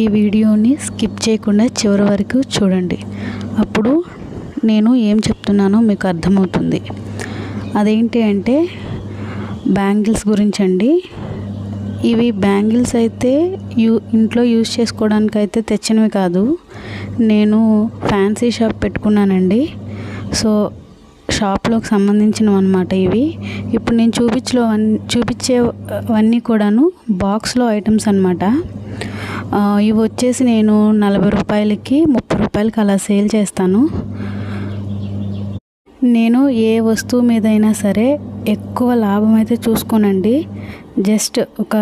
ఈ వీడియోని స్కిప్ చేయకుండా చివరి వరకు చూడండి. అప్పుడు నేను ఏం చెప్తున్నానో మీకు అర్థమవుతుంది. అదేంటి అంటే బ్యాంగిల్స్ గురించి అండి. ఇవి బ్యాంగిల్స్ అయితే ఇంట్లో యూజ్ చేసుకోవడానికి అయితే తెచ్చినవి కాదు. నేను ఫ్యాన్సీ షాప్ పెట్టుకున్నానండి. సో షాప్లోకి సంబంధించినవి అన్నమాట ఇవి. ఇప్పుడు నేను చూపించేవన్నీ కూడాను బాక్స్లో ఐటమ్స్ అన్నమాట. ఇవి వచ్చేసి నేను 40 రూపాయలకి 30 రూపాయలకి అలా సేల్ చేస్తాను. నేను ఏ వస్తువు మీదైనా సరే ఎక్కువ లాభం అయితే చూసుకోనండి. జస్ట్ ఒక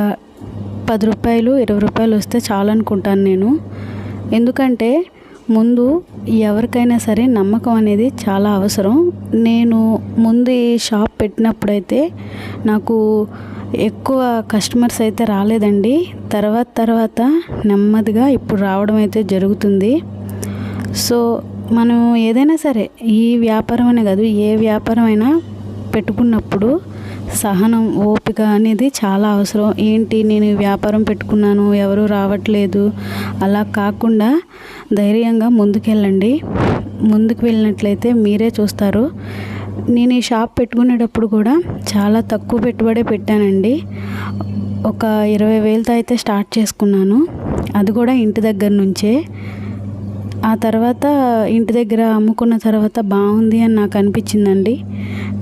10 రూపాయలు 20 రూపాయలు వస్తే చాలు అనుకుంటాను నేను. ఎందుకంటే ముందు ఎవరికైనా సరే నమ్మకం అనేది చాలా అవసరం. నేను ముందు ఈ షాప్ పెట్టినప్పుడైతే నాకు ఎక్కువ కస్టమర్స్ అయితే రాలేదండి. తర్వాత నెమ్మదిగా ఇప్పుడు రావడం అయితే జరుగుతుంది. సో మనం ఏదైనా సరే ఈ వ్యాపారం అనే కాదు, ఏ వ్యాపారం అయినా పెట్టుకున్నప్పుడు సహనం, ఓపిక అనేది చాలా అవసరం. ఏంటి నేను ఈ వ్యాపారం పెట్టుకున్నాను, ఎవరు రావట్లేదు అలా కాకుండా ధైర్యంగా ముందుకెళ్ళండి. ముందుకు వెళ్ళినట్లయితే మీరే చూస్తారు. నేను ఈ షాప్ పెట్టుకునేటప్పుడు కూడా చాలా తక్కువ పెట్టుబడే పెట్టానండి. ఒక 20,000తో అయితే స్టార్ట్ చేసుకున్నాను. అది కూడా ఇంటి దగ్గర నుంచే. ఆ తర్వాత ఇంటి దగ్గర అమ్ముకున్న తర్వాత బాగుంది అని నాకు అనిపించిందండి.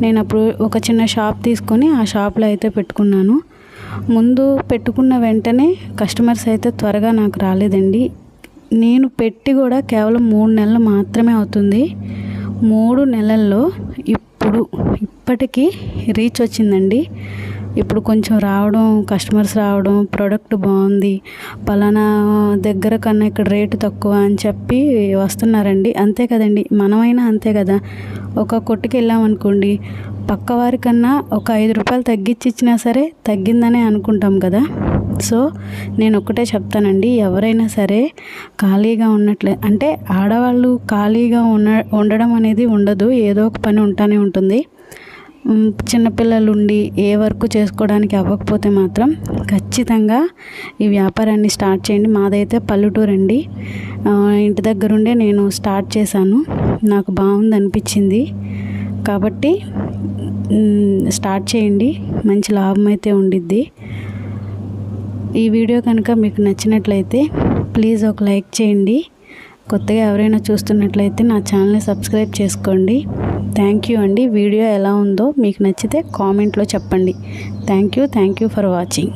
నేను అప్పుడు ఒక చిన్న షాప్ తీసుకొని ఆ షాప్లో అయితే పెట్టుకున్నాను. ముందు పెట్టుకున్న వెంటనే కస్టమర్స్ అయితే త్వరగా నాకు రాలేదండి. నేను పెట్టి కూడా కేవలం 3 నెలలు మాత్రమే అవుతుంది. 3 నెలల్లో ఇప్పటికీ రీచ్ వచ్చిందండి. ఇప్పుడు కొంచెం రావడం, కస్టమర్స్ రావడం, ప్రోడక్ట్ బాగుంది, పలానా దగ్గర కన్నా ఇక్కడ రేటు తక్కువ అని చెప్పి వస్తున్నారండి. అంతే కదండి, మనమైనా అంతే కదా. ఒక కొట్టుకి వెళ్ళామనుకోండి, పక్కవారి కన్నా ఒక 5 రూపాయలు తగ్గించి ఇచ్చినా సరే తగ్గిందనే అనుకుంటాం కదా. సో నేను ఒక్కటే చెప్తానండి, ఎవరైనా సరే ఖాళీగా ఉన్నట్లే అంటే ఆడవాళ్ళు ఖాళీగా ఉండడం అనేది ఉండదు. ఏదో ఒక పని ఉంటానే ఉంటుంది. చిన్నపిల్లలు ఉండి ఏ వర్క్ చేసుకోవడానికి అవ్వకపోతే మాత్రం ఖచ్చితంగా ఈ వ్యాపారాన్ని స్టార్ట్ చేయండి. మాదైతే పల్లెటూరు అండి. ఇంటి దగ్గరుండే నేను స్టార్ట్ చేశాను. నాకు బాగుంది అనిపించింది కాబట్టి స్టార్ట్ చేయండి. మంచి లాభం అయితే ఉండిద్ది. ఈ వీడియో కనుక మీకు నచ్చినట్లయితే ప్లీజ్ ఒక లైక్ చేయండి. కొత్తగా ఎవరైనా చూస్తున్నట్లయితే నా ఛానల్ని సబ్స్క్రైబ్ చేసుకోండి. థ్యాంక్ యూ అండి. వీడియో ఎలా ఉందో మీకు నచ్చితే కామెంట్లో చెప్పండి. Thank you for watching.